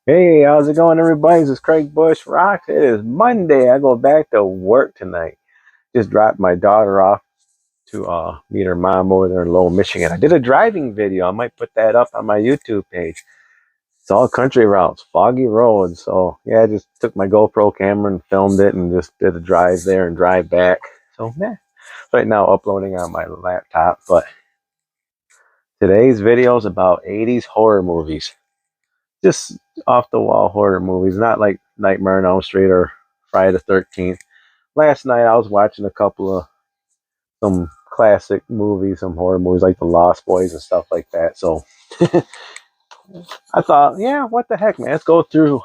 Hey, how's it going, everybody? This is Craig Bush Rocks. It is Monday. I go back to work tonight. Just dropped my daughter off to meet her mom over there in Lowell, Michigan. I did a driving video. I might put that up on my YouTube page. It's all country routes, foggy roads. So yeah, I just took my GoPro camera and filmed it and just did a drive there and drive back. So yeah, right now uploading on my laptop. But today's video is about 80s horror movies. Just off the wall horror movies, not like Nightmare on Elm Street or Friday the 13th. Last night I was watching a couple of some classic movies, some horror movies like The Lost Boys and stuff like that. So I thought, yeah, what the heck, man? Let's go through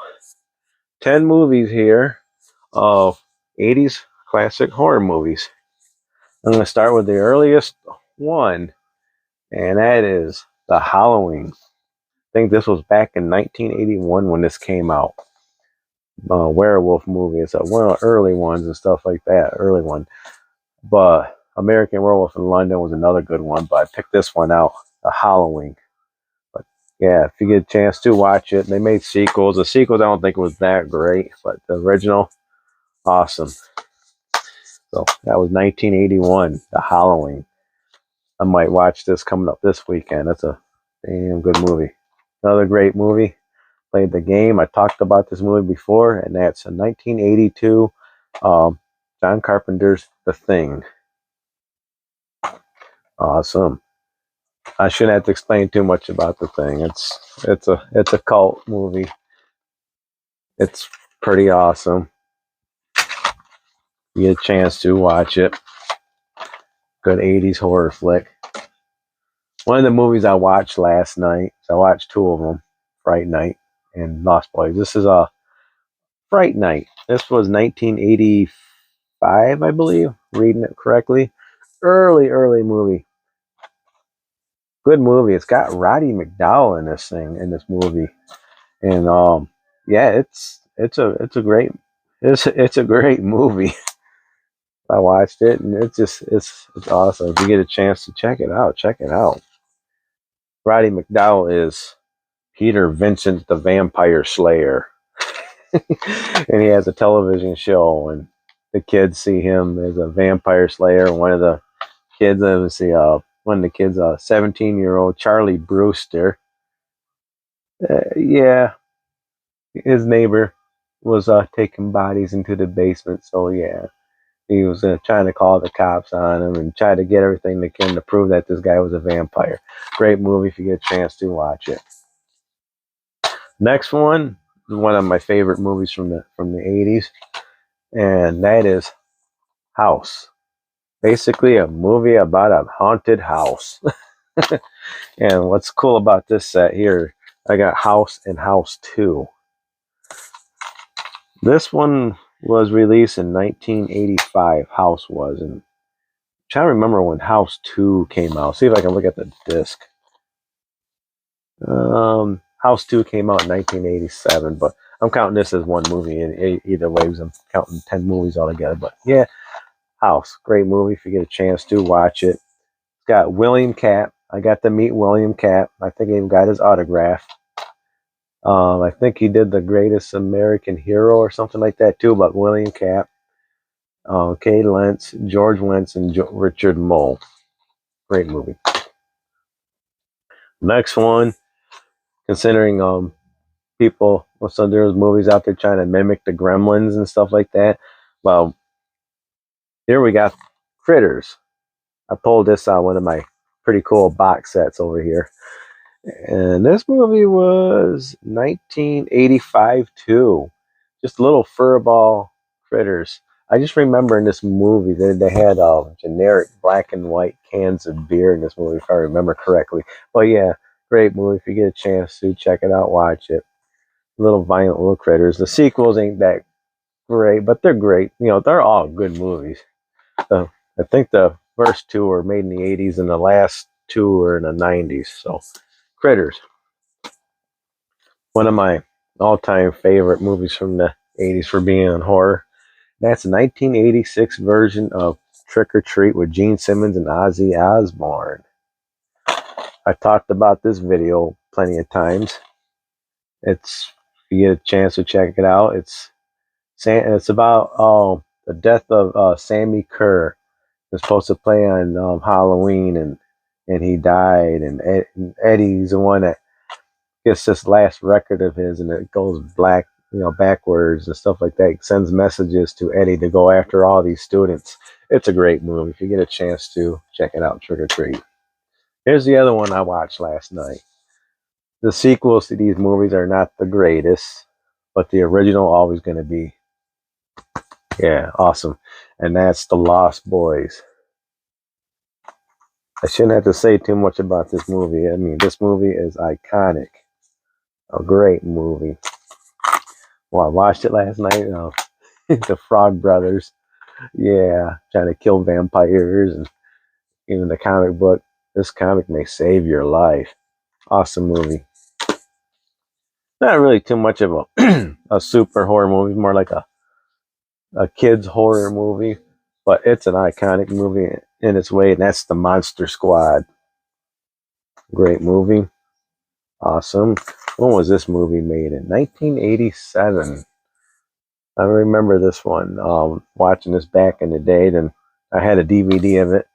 10 movies here of 80s classic horror movies. I'm going to start with the earliest one, and that is The Halloween. I think this was back in 1981 when this came out. Werewolf movie. It's one of the early ones and stuff like that. Early one, but American Werewolf in London was another good one. But I picked this one out, The Halloween. But yeah, if you get a chance to watch it, they made sequels. The sequels I don't think was that great, but the original, awesome. So that was 1981, The Halloween. I might watch this coming up this weekend. That's a damn good movie. Another great movie. Played the game. I talked about this movie before, and that's a 1982 John Carpenter's The Thing. Awesome. I shouldn't have to explain too much about The Thing. It's a cult movie. It's pretty awesome. You get a chance to watch it. Good 80s horror flick. One of the movies I watched last night. I watched two of them, Fright Night and Lost Boys. This is a Fright Night. This was 1985, I believe. Reading it correctly. Early movie. Good movie. It's got Roddy McDowall in this movie, and yeah, it's a great it's a great movie. I watched it, and it's awesome. If you get a chance to check it out, check it out. Roddy McDowall is Peter Vincent the Vampire Slayer, and he has a television show, and the kids see him as a vampire slayer. One of the kids, let's see, one of the kids, 17-year-old Charlie Brewster. Yeah, his neighbor was taking bodies into the basement. So yeah, he was trying to call the cops on him and try to get everything they can to prove that this guy was a vampire. Great movie if you get a chance to watch it. Next one is one of my favorite movies from the 80s, and that is House. Basically, a movie about a haunted house. And what's cool about this set here, I got House and House 2. This one was released in 1985. House was, and I'm trying to remember when House 2 came out. See if I can look at the disc. House 2 came out in 1987, but I'm counting this as one movie. Either way, I'm counting 10 movies altogether. But yeah, House, great movie. If you get a chance to watch it, it's got William Katt. I got to meet William Katt. I think I even got his autograph. I think he did The Greatest American Hero or something like that too, but William Katt, Kay Lentz, George Lentz, and Richard Mole. Great movie. Next one, considering people, some there's movies out there trying to mimic the Gremlins and stuff like that. Well, here we got Critters. I pulled this out one of my pretty cool box sets over here. And this movie was 1985 too. Just little furball critters. I just remember in this movie that they had generic black and white cans of beer in this movie, if I remember correctly. But yeah, great movie. If you get a chance to check it out, watch it. Little violent little critters. The sequels ain't that great, but they're great. You know, they're all good movies. I think the first two were made in the 80s and the last two were in the 90s. So, Critters. One of my all-time favorite movies from the 80s for being on horror. That's a 1986 version of Trick or Treat with Gene Simmons and Ozzy Osbourne. I talked about this video plenty of times. It's you get a chance to check it out, it's about the death of Sammy Kerr. It's supposed to play on Halloween, and he died. And Eddie's the one that gets this last record of his, and it goes black, backwards and stuff like that. He sends messages to Eddie to go after all these students. It's a great movie. If you get a chance to check it out, Trick or Treat. Here's the other one I watched last night. The sequels to these movies are not the greatest, but the original always going to be, awesome. And that's The Lost Boys. I shouldn't have to say too much about this movie. I mean, this movie is iconic. A great movie. Well, I watched it last night. The Frog Brothers, trying to kill vampires, and even the comic book. This comic may save your life. Awesome movie. Not really too much of a a super horror movie, more like a kids horror movie, but it's an iconic movie in its way, and that's The Monster Squad. Great movie. Awesome. When was this movie made? In 1987. I remember this one, watching this back in the day. Then I had a DVD of it.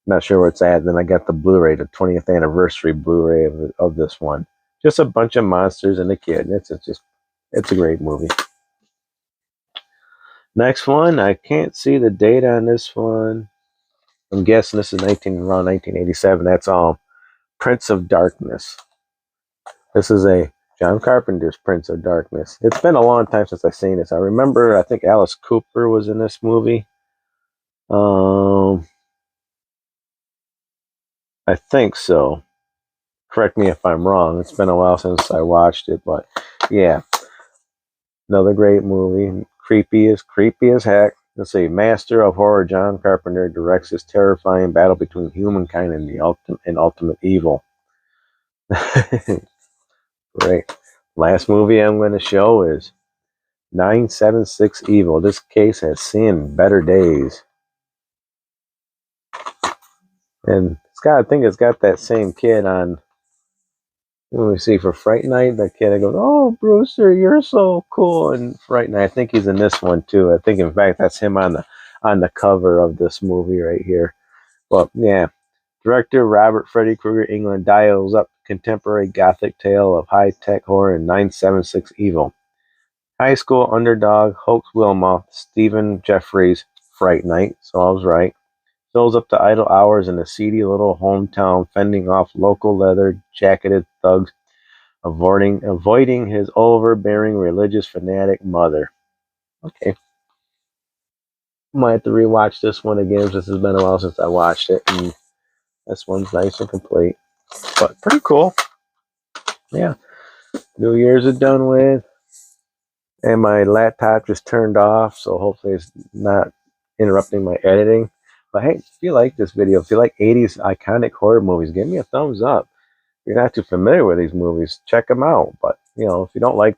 Not sure where it's at. Then I got the Blu-ray, the 20th anniversary Blu-ray of this one. Just a bunch of monsters and a kid. It's a great movie. Next one, I can't see the date on this one. I'm guessing this is around 1987. That's Prince of Darkness. This is a John Carpenter's Prince of Darkness. It's been a long time since I've seen this. I think Alice Cooper was in this movie. I think so. Correct me if I'm wrong. It's been a while since I watched it, but yeah. Another great movie. Creepy as heck. Let's see. Master of horror John Carpenter directs this terrifying battle between humankind and the ultimate evil. Great. Last movie I'm going to show is 976 Evil. This case has seen better days. And I think it's got that same kid on. Let me see, for Fright Night, that kid that goes, "Oh, Brewster, you're so cool." And Fright Night, I think he's in this one too. I think, in fact, that's him on the cover of this movie right here. But yeah, director Robert Freddy Krueger England dials up contemporary gothic tale of high-tech horror in 976 Evil. High school underdog Hoax Wilma, Stephen Jeffries, Fright Night, so I was right, fills up the idle hours in a seedy little hometown, fending off local leather-jacketed thugs, avoiding his overbearing religious fanatic mother. Okay. Might have to rewatch this one again, since it's been a while since I watched it, and this one's nice and complete. But pretty cool. Yeah. New Year's is done with, and my laptop just turned off, so hopefully it's not interrupting my editing. But hey, if you like this video, if you like 80s iconic horror movies, give me a thumbs up. If you're not too familiar with these movies, check them out. But, if you don't like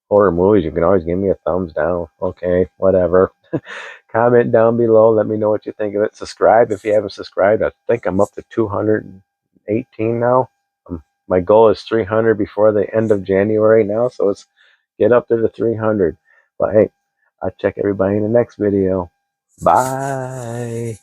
horror movies, you can always give me a thumbs down. Okay, whatever. Comment down below. Let me know what you think of it. Subscribe if you haven't subscribed. I think I'm up to 218 now. My goal is 300 before the end of January now, so let's get up there to 300. But hey, I'll check everybody in the next video. Bye.